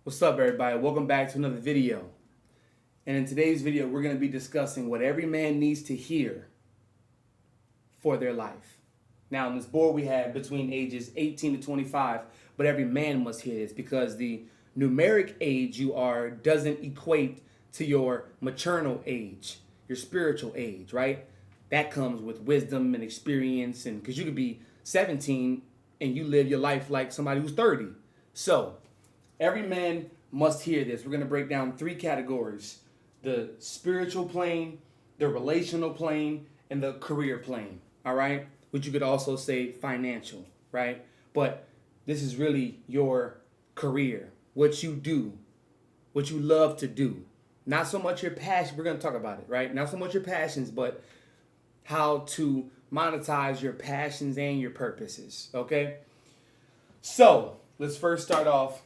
What's up, everybody? Welcome back to another video. And in today's video, we're going to be discussing what every man needs to hear for their life. Now, on this board, we have between ages 18 to 25, but every man must hear this because the numeric age you are doesn't equate to your maternal age, your spiritual age, right? That comes with wisdom and experience, and because you could be 17 and you live your life like somebody who's 30. So, every man must hear this. We're going to break down three categories: the spiritual plane, the relational plane, and the career plane. All right? Which you could also say financial, right? But this is really your career, what you do, what you love to do. Not so much your passion. We're going to talk about it, right? Not so much your passions, but how to monetize your passions and your purposes, okay? So, let's first start off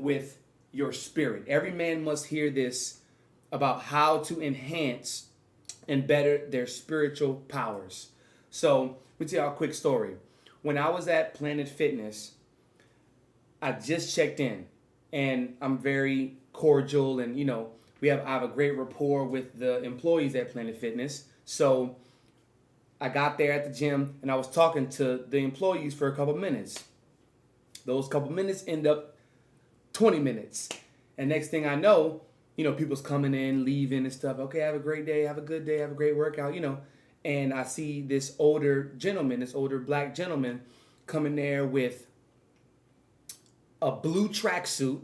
with your spirit. Every man must hear this about how to enhance and better their spiritual powers. So, let me tell you a quick story. When I was at Planet Fitness, I just checked in, and I'm very cordial, and I have a great rapport with the employees at Planet Fitness. So I got there at the gym, and I was talking to the employees for a couple minutes. Those couple minutes end up 20 minutes. And next thing I know, people's coming in, leaving and stuff. Okay, have a great day, have a good day, have a great workout, And I see this older black gentleman coming there with a blue tracksuit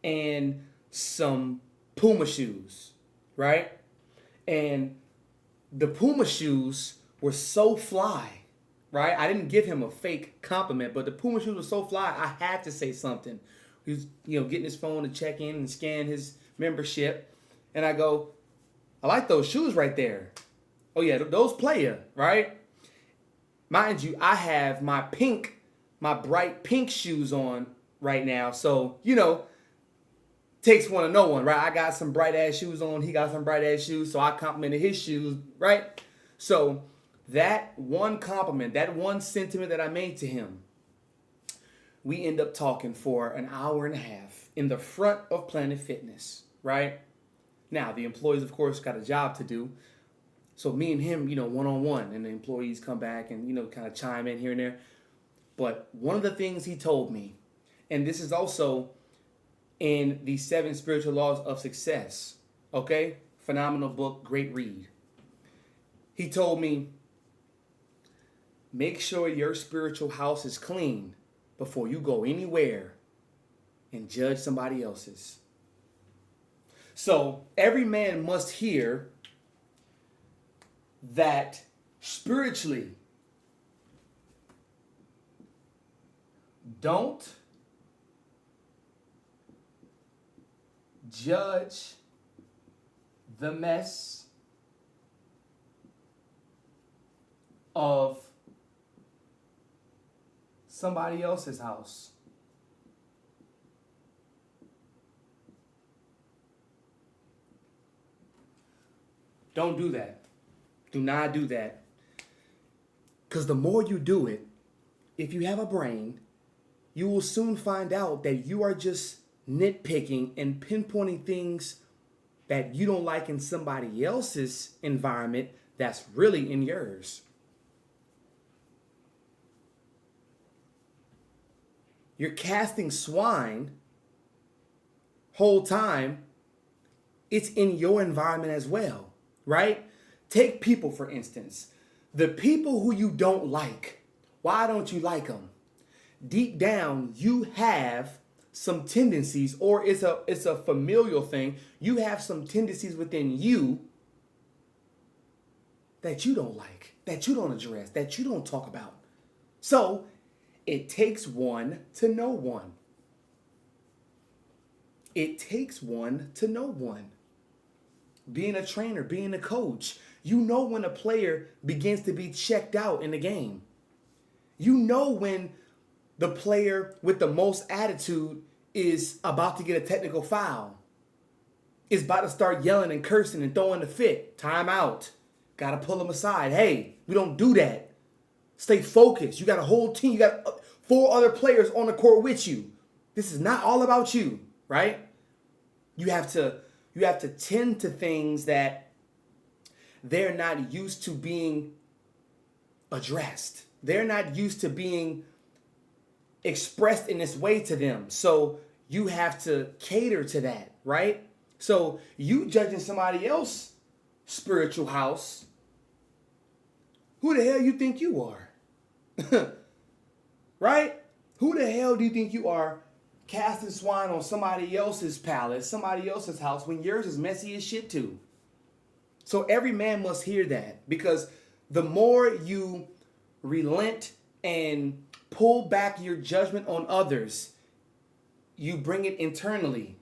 and some Puma shoes, right? And the Puma shoes were so fly, right? I didn't give him a fake compliment, but the Puma shoes were so fly, I had to say something. He was, getting his phone to check in and scan his membership. And I go, I like those shoes right there. Oh yeah, those playa, right? Mind you, I have my bright pink shoes on right now. So, takes one to know one, right? I got some bright ass shoes on. He got some bright ass shoes. So I complimented his shoes, right? So that one compliment, that one sentiment that I made to him, we end up talking for an hour and a half in the front of Planet Fitness, right? Now, the employees, of course, got a job to do. So me and him, one-on-one, and the employees come back and, kind of chime in here and there. But one of the things he told me, and this is also in the 7 Spiritual Laws of Success, okay? Phenomenal book, great read. He told me, make sure your spiritual house is clean before you go anywhere and judge somebody else's. So every man must hear that spiritually, don't judge the mess of somebody else's house. Don't do that. Do not do that. Because the more you do it, if you have a brain, you will soon find out that you are just nitpicking and pinpointing things that you don't like in somebody else's environment that's really in yours. You're casting swine whole time. It's in your environment as well, right? Take people, for instance. The people who you don't like, why don't you like them? Deep down, you have some tendencies, or it's a familial thing. You have some tendencies within you that you don't like, that you don't address, that you don't talk about. So it takes one to know one. It takes one to know one. Being a trainer, being a coach, you know when a player begins to be checked out in the game. You know when the player with the most attitude is about to get a technical foul, is about to start yelling and cursing and throwing a fit. Time out. Got to pull them aside. Hey, we don't do that. Stay focused. You got a whole team. You got 4 other players on the court with you. This is not all about you. right? You have to tend to things that they're not used to being addressed. They're not used to being expressed in this way to them. So you have to cater to that, right? So you judging somebody else's spiritual house, who the hell you think you are? Right? Who the hell do you think you are casting swine on somebody else's palace, somebody else's house, when yours is messy as shit too? So every man must hear that, because the more you relent and pull back your judgment on others, you bring it internally.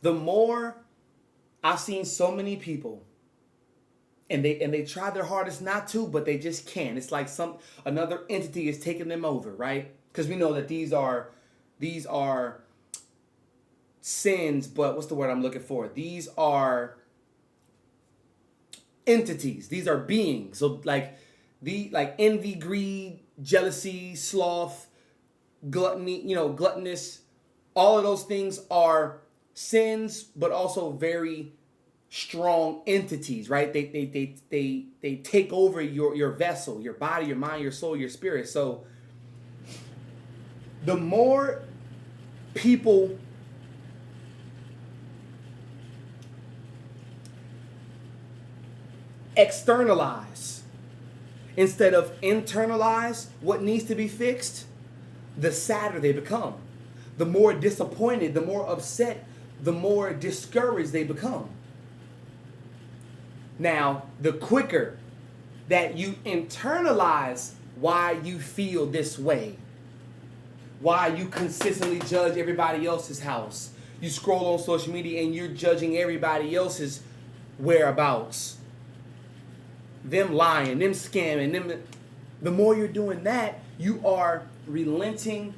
The more I've seen so many people, and they try their hardest not to, but they just can't. It's like another entity is taking them over, right? Because we know that these are sins, but what's the word I'm looking for? These are entities. These are beings. So like envy, greed, jealousy, sloth, gluttony, gluttonous. All of those things are sins, but also very strong entities, right? They take over your vessel, your body, your mind, your soul, your spirit. So the more people externalize instead of internalize what needs to be fixed, the sadder they become. The more disappointed, the more upset, the more discouraged they become. Now, the quicker that you internalize why you feel this way, why you consistently judge everybody else's house, you scroll on social media and you're judging everybody else's whereabouts, them lying, them scamming, them. The more you're doing that, you are relenting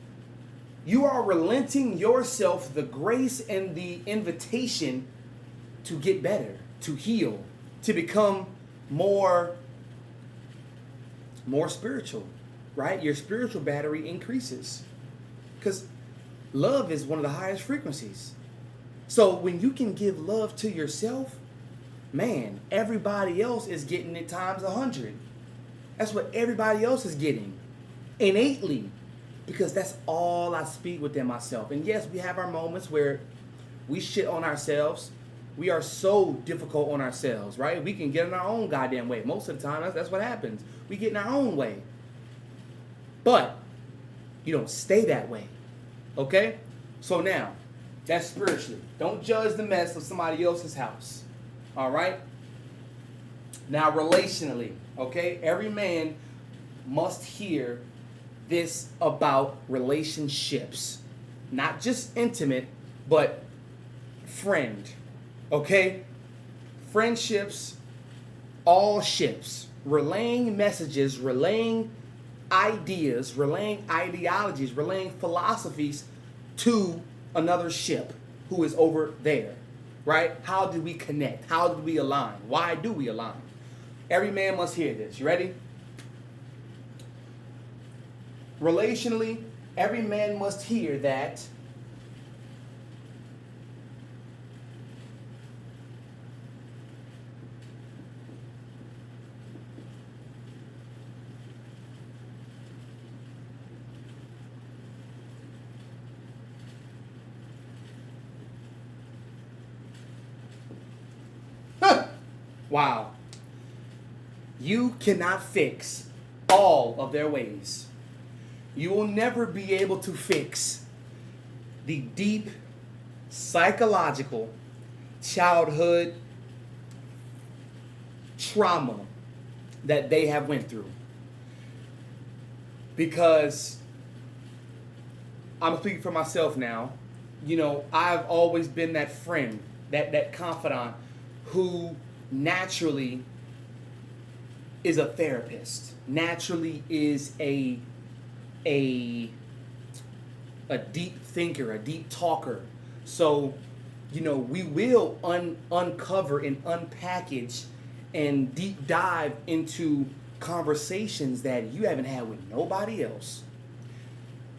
yourself the grace and the invitation to get better, to heal, to become more spiritual, right? Your spiritual battery increases, because love is one of the highest frequencies. So when you can give love to yourself, man, everybody else is getting it times 100. That's what everybody else is getting innately, because that's all I speak within myself. And yes, we have our moments where we shit on ourselves. We are so difficult on ourselves, right? We can get in our own goddamn way. Most of the time, that's what happens. We get in our own way. But you don't stay that way, okay? So now, that's spiritually. Don't judge the mess of somebody else's house, all right? Now, relationally, okay? Every man must hear this about relationships. Not just intimate, but friend. Okay? Friendships, all ships, relaying messages, relaying ideas, relaying ideologies, relaying philosophies to another ship who is over there, right? How do we connect? How do we align? Why do we align? Every man must hear this. You ready? Relationally, every man must hear that wow. You cannot fix all of their ways. You will never be able to fix the deep psychological childhood trauma that they have went through. Because I'm speaking for myself now. I've always been that friend, that confidant who naturally is a therapist, naturally is a deep thinker, a deep talker. So, we will uncover and unpackage and deep dive into conversations that you haven't had with nobody else.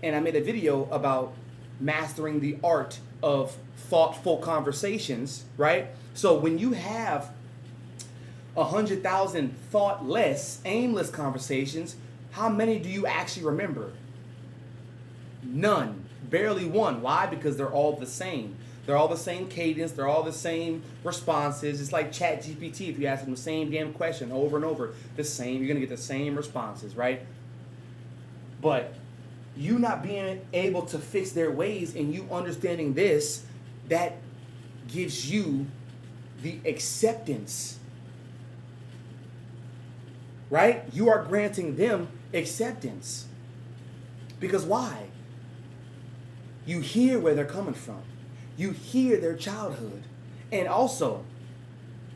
And I made a video about mastering the art of thoughtful conversations, right? So when you have 100,000 thoughtless, aimless conversations, how many do you actually remember? None. Barely one. Why? Because they're all the same. They're all the same cadence. They're all the same responses. It's like ChatGPT. If you ask them the same damn question over and over, you're going to get the same responses, right? But you not being able to fix their ways and you understanding this, that gives you the acceptance, right? You are granting them acceptance. Because why? You hear where they're coming from. You hear their childhood. And also,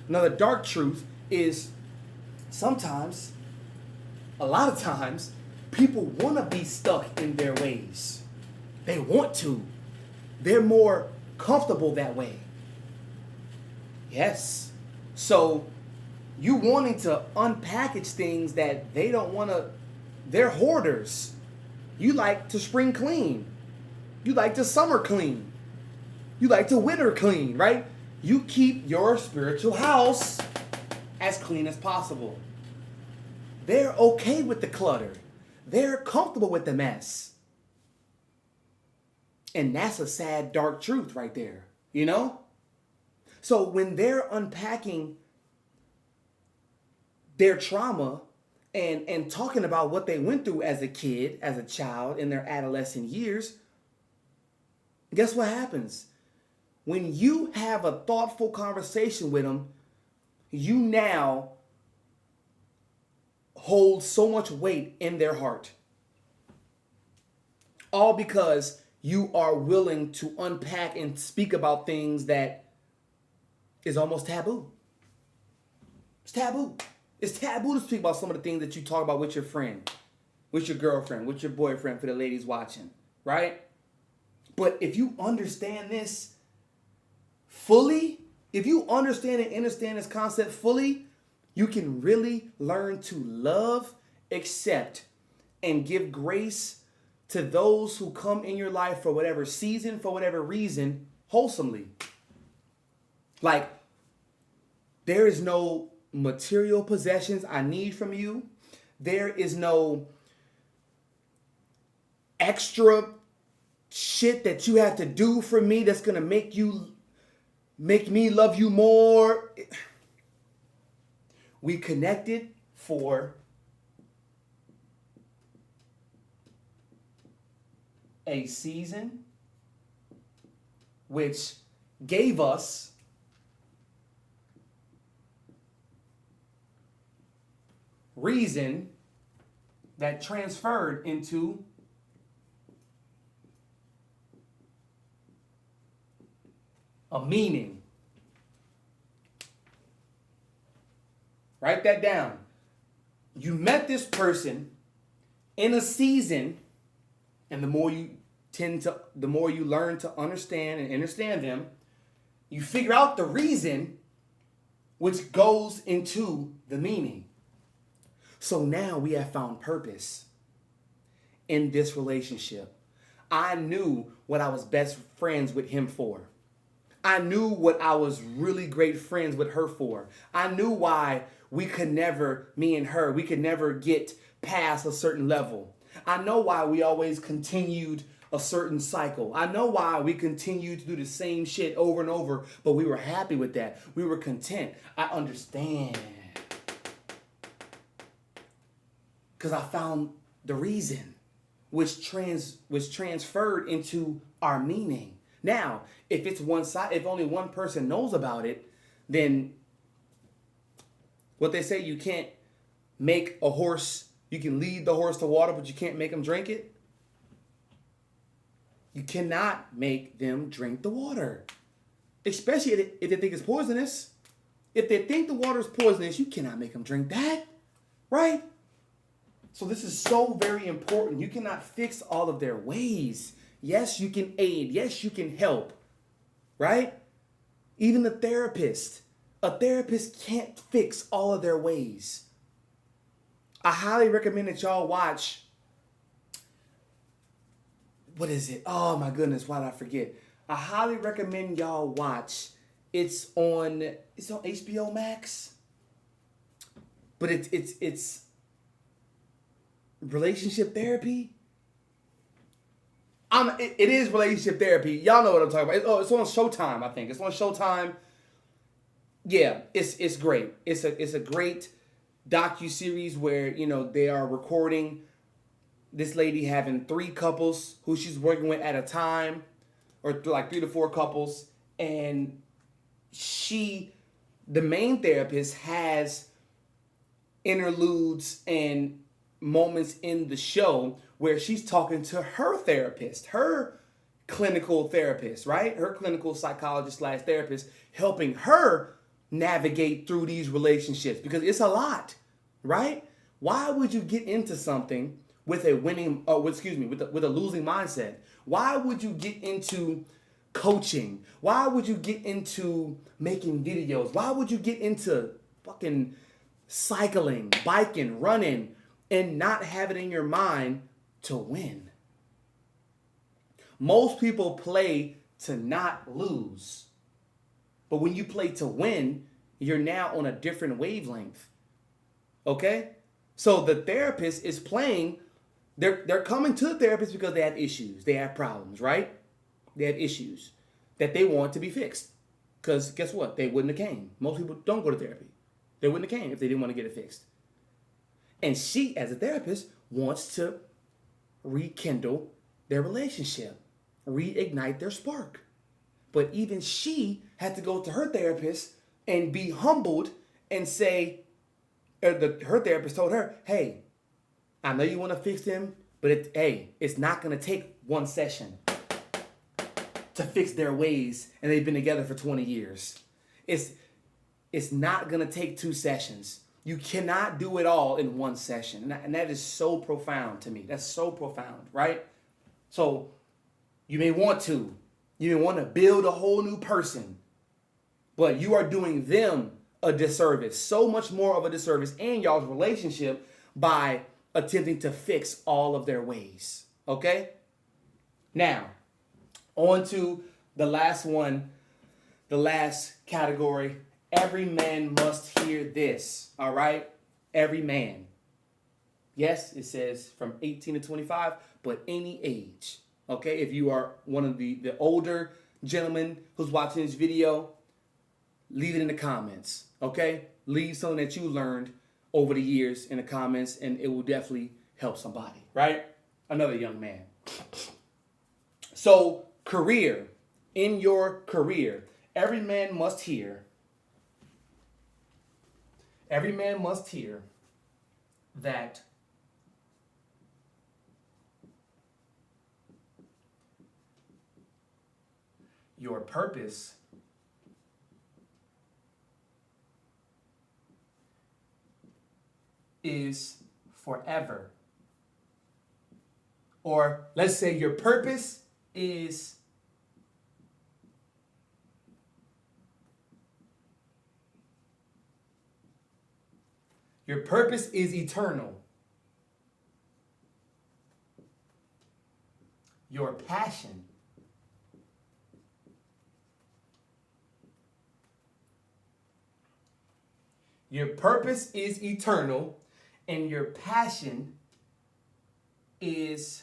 another dark truth is sometimes, a lot of times, people want to be stuck in their ways. They want to. They're more comfortable that way. Yes. So, you wanting to unpackage things that they don't want to, they're hoarders. You like to spring clean. You like to summer clean. You like to winter clean, right? You keep your spiritual house as clean as possible. They're okay with the clutter. They're comfortable with the mess. And that's a sad, dark truth right there, you know? So when they're unpacking their trauma and talking about what they went through as a kid, as a child, in their adolescent years, guess what happens? When you have a thoughtful conversation with them, you now hold so much weight in their heart. All because you are willing to unpack and speak about things that is almost taboo. It's taboo. It's taboo to speak about some of the things that you talk about with your friend, with your girlfriend, with your boyfriend, for the ladies watching, right? But if you understand this fully, if you understand this concept fully, you can really learn to love, accept, and give grace to those who come in your life for whatever season, for whatever reason, wholesomely. Like, there is no material possessions I need from you. There is no extra shit that you have to do for me that's going to make me love you more. We connected for a season which gave us reason that transferred into a meaning. Write that down. You met this person in a season, and the more you learn to understand them, you figure out the reason, which goes into the meaning. So now we have found purpose in this relationship. I knew what I was best friends with him for. I knew what I was really great friends with her for. I knew why we could never get past a certain level. I know why we always continued a certain cycle. I know why we continued to do the same shit over and over, but we were happy with that. We were content. I understand. Because I found the reason, which transferred into our meaning. Now, if it's one side, if only one person knows about it, then what they say, you can't make a horse, you can lead the horse to water, but you can't make them drink it. You cannot make them drink the water, especially if they think it's poisonous. If they think the water is poisonous, you cannot make them drink that, right? So this is so very important. You cannot fix all of their ways. Yes, you can aid. Yes, you can help, right? Even a therapist can't fix all of their ways. I highly recommend that y'all watch what is it? Oh my goodness, why did I forget? I highly recommend y'all watch. It's on HBO Max. But it's relationship therapy. It is relationship therapy. Y'all know what I'm talking about. It's on Showtime, I think. It's on Showtime. Yeah, it's great. It's a great docu-series where, they are recording this lady having 3 couples who she's working with at a time, or like 3 to 4 couples, and the main therapist, has interludes and moments in the show where she's talking to her therapist, her clinical therapist, right? Her clinical psychologist / therapist, helping her navigate through these relationships, because it's a lot, right? Why would you get into something with a winning, with a losing mindset? Why would you get into coaching? Why would you get into making videos? Why would you get into fucking cycling, biking, running, and not have it in your mind to win? Most people play to not lose. But when you play to win, you're now on a different wavelength. Okay? So the therapist is playing, they're coming to the therapist because they have issues. They have problems, right? They have issues that they want to be fixed. Because guess what? They wouldn't have came. Most people don't go to therapy. They wouldn't have came if they didn't want to get it fixed. And she, as a therapist, wants to rekindle their relationship, reignite their spark. But even she had to go to her therapist and be humbled and say, her therapist told her, hey, I know you want to fix them, but it's not going to take one session to fix their ways, and they've been together for 20 years. It's not going to take 2 sessions. You cannot do it all in one session. And that is so profound to me. That's so profound, right? So you may want to build a whole new person, but you are doing them a disservice, so much more of a disservice, and y'all's relationship, by attempting to fix all of their ways. Okay? Now, on to the last one, the last category. Every man must hear this, all right? Every man. Yes, it says from 18 to 25, but any age. Okay, if you are one of the older gentlemen who's watching this video, leave it in the comments, okay? Leave something that you learned over the years in the comments, and it will definitely help somebody, right? Another young man. So, career. In your career, every man must hear that your purpose is forever. Or let's say your purpose is eternal. Your passion Your purpose is eternal, and your passion is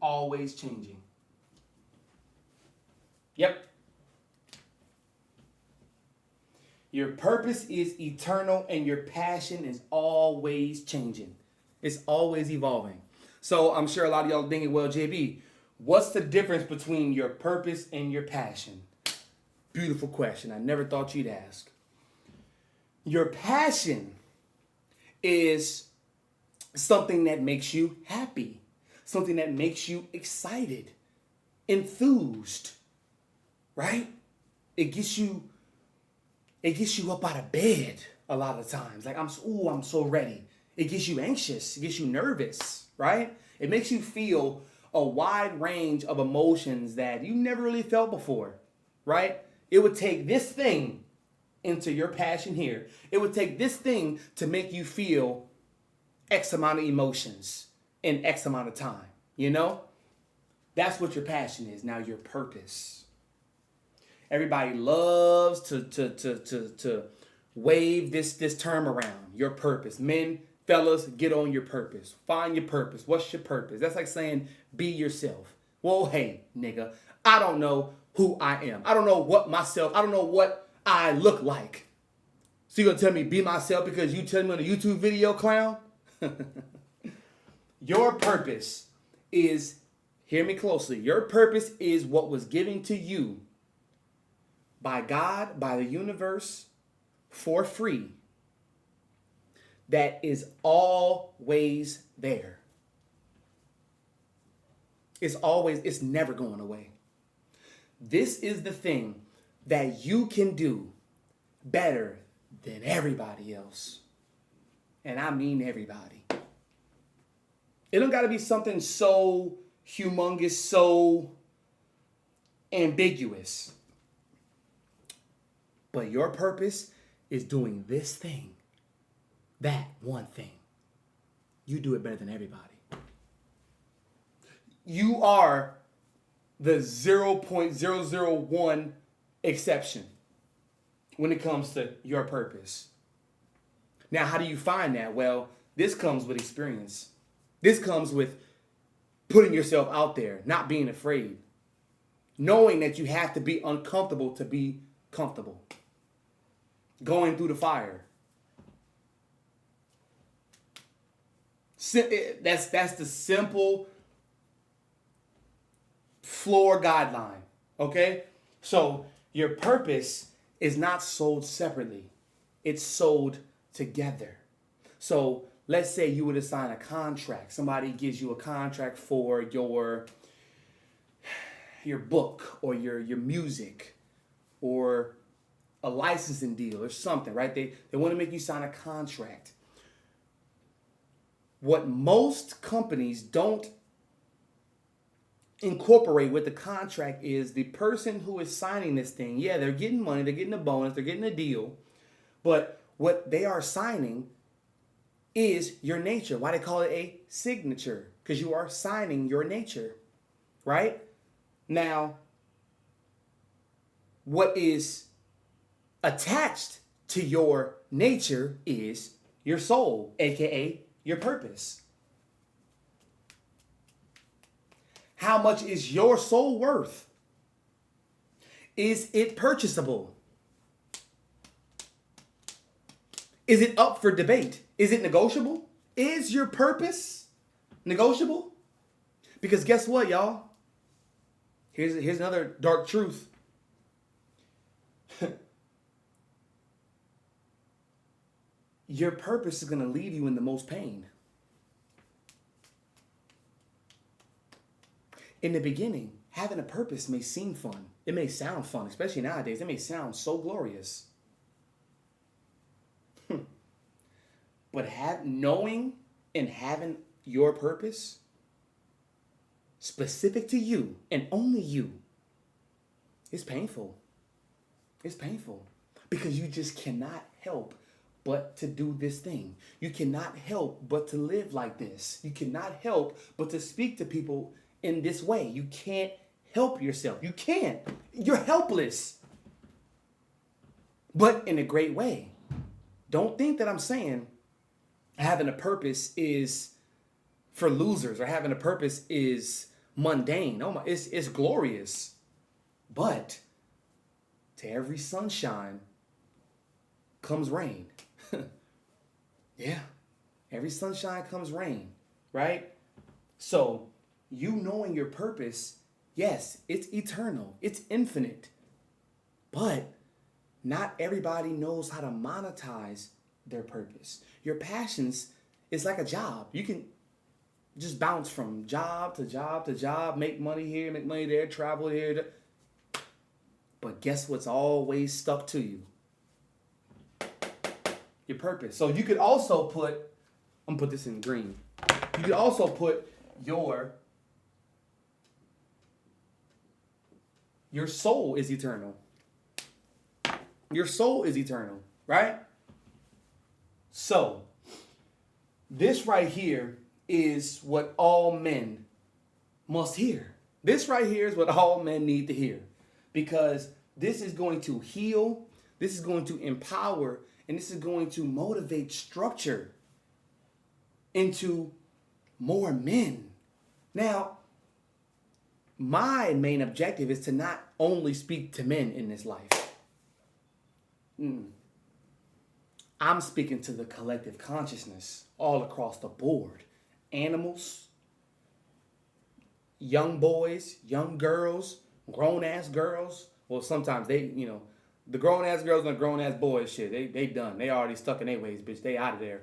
always changing. Yep. Your purpose is eternal, and your passion is always changing. It's always evolving. So I'm sure a lot of y'all thinking, well, JB, what's the difference between your purpose and your passion? Beautiful question. I never thought you'd ask. Your passion is something that makes you happy, something that makes you excited, enthused, right? It gets you up out of bed a lot of times. Like, I'm so ready. It gets you anxious. It gets you nervous, right? It makes you feel a wide range of emotions that you never really felt before, right? It would take this thing into your passion here. It would take this thing to make you feel X amount of emotions in X amount of time. You know? That's what your passion is. Now your purpose. Everybody loves to wave this term around. Your purpose. Men, fellas, get on your purpose. Find your purpose. What's your purpose? That's like saying be yourself. Well, hey, nigga, I don't know who I am. I don't know I don't know what I look like. So you're gonna tell me be myself because you tell me on a YouTube video, clown? Your purpose is, hear me closely, your purpose is what was given to you by God, by the universe, for free. That is always there. It's never going away. This is the thing that you can do better than everybody else. And I mean everybody. It don't got to be something so humongous, so ambiguous. But your purpose is doing this thing, that one thing. You do it better than everybody. You are the 0.001 exception when it comes to your purpose. Now, how do you find that? Well, this comes with experience. This comes with putting yourself out there, not being afraid. Knowing that you have to be uncomfortable to be comfortable. Going through the fire. That's the simple floor guideline. Okay? So your purpose is not sold separately. It's sold together. So let's say you were to sign a contract. Somebody gives you a contract for your book or your music or a licensing deal or something, right? They want to make you sign a contract. What most companies don't incorporate with the contract is the person who is signing this thing. Yeah, they're getting money, they're getting a bonus, they're getting a deal. But what they are signing is your nature. Why they call it a signature? Because you are signing your nature, right? Now, what is attached to your nature is your soul, aka your purpose. How much is your soul worth? Is it purchasable? Is it up for debate? Is it negotiable? Is your purpose negotiable? Because guess what, y'all? Here's another dark truth. Your purpose is going to leave you in the most pain. In the beginning, having a purpose may seem fun. It may sound fun, especially nowadays. It may sound so glorious. But knowing and having your purpose specific to you and only you is painful. It's painful because you just cannot help but to do this thing. You cannot help but to live like this. You cannot help but to speak to people in this way. You can't help yourself. You can't. You're helpless. But in a great way. Don't think that I'm saying having a purpose is for losers or having a purpose is mundane. Oh my, it's glorious. But to every sunshine comes rain. Yeah. Every sunshine comes rain, right? So you knowing your purpose, yes, it's eternal. It's infinite. But not everybody knows how to monetize their purpose. Your passions is like a job. You can just bounce from job to job to job, make money here, make money there, travel here. But guess what's always stuck to you? Your purpose. So you could also put, I'm gonna put this in green. You could also put your soul is eternal. Your soul is eternal, right? So, this right here is what all men must hear. This right here is what all men need to hear. Because this is going to heal, this is going to empower, and this is going to motivate structure into more men. Now, my main objective is to not only speak to men in this life. I'm speaking to the collective consciousness all across the board. Animals, young boys, young girls, grown-ass girls. Well, sometimes they, the grown-ass girls and the grown-ass boys, shit, they done. They already stuck in their ways, bitch. They out of there.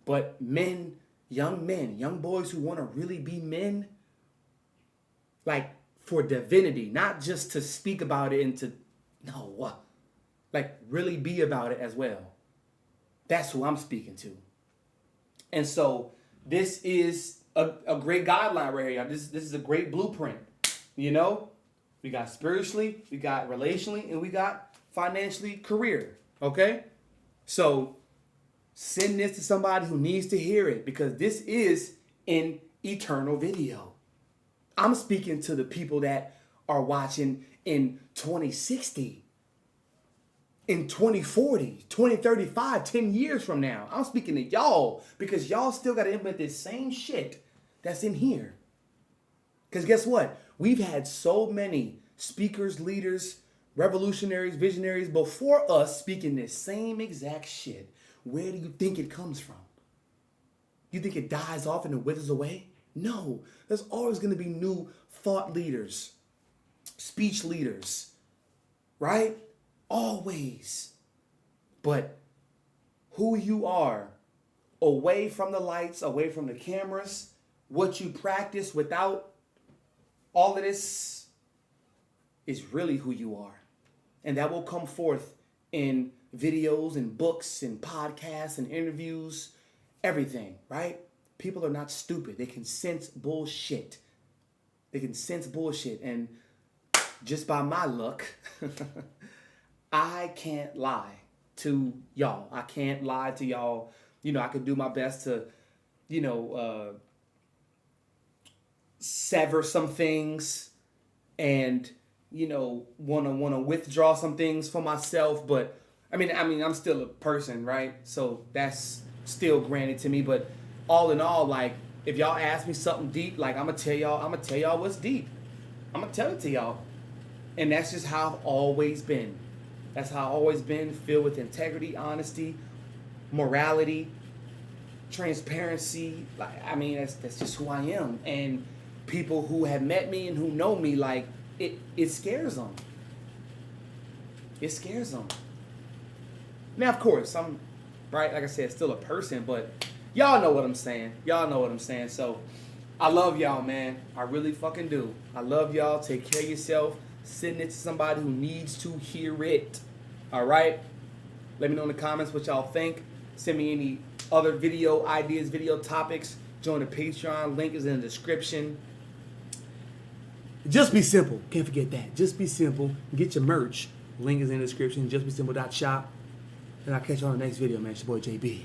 But men, young boys who want to really be men, like for divinity, not just to speak about it and to, like really be about it as well. That's who I'm speaking to. And so this is a great guideline right here. This is a great blueprint. We got spiritually, we got relationally, and we got financially, career. Okay? So send this to somebody who needs to hear it, because this is an eternal video. I'm speaking to the people that are watching in 2060. In 2040, 2035, 10 years from now. I'm speaking to y'all because y'all still got to implement this same shit that's in here. Because guess what? We've had so many speakers, leaders, revolutionaries, visionaries before us speaking this same exact shit. Where do you think it comes from? You think it dies off and it withers away? No. There's always going to be new thought leaders, speech leaders, right? Always. But who you are, away from the lights, away from the cameras, what you practice without all of this is really who you are. And that will come forth in videos and books and podcasts and interviews, everything, right? People are not stupid. They can sense bullshit. And just by my luck, I can't lie to y'all. I can't lie to y'all. I could do my best to, sever some things and, want to withdraw some things for myself. But I mean, I'm still a person, right? So that's still granted to me. But all in all, like, if y'all ask me something deep, like, I'm going to tell y'all what's deep. I'm going to tell it to y'all. And that's just how I've always been. That's how I've always been, filled with integrity, honesty, morality, transparency. That's just who I am. And people who have met me and who know me, like, it scares them. It scares them. Now, of course, I'm, right, like I said, still a person, but y'all know what I'm saying. So I love y'all, man. I really fucking do. I love y'all. Take care of yourself. Send it to somebody who needs to hear it. All right? Let me know in the comments what y'all think. Send me any other video ideas, video topics. Join the Patreon. Link is in the description. Just be simple. Can't forget that. Just be simple. Get your merch. Link is in the description. JustBeSimple.shop. And I'll catch you on the next video, man. It's your boy JB.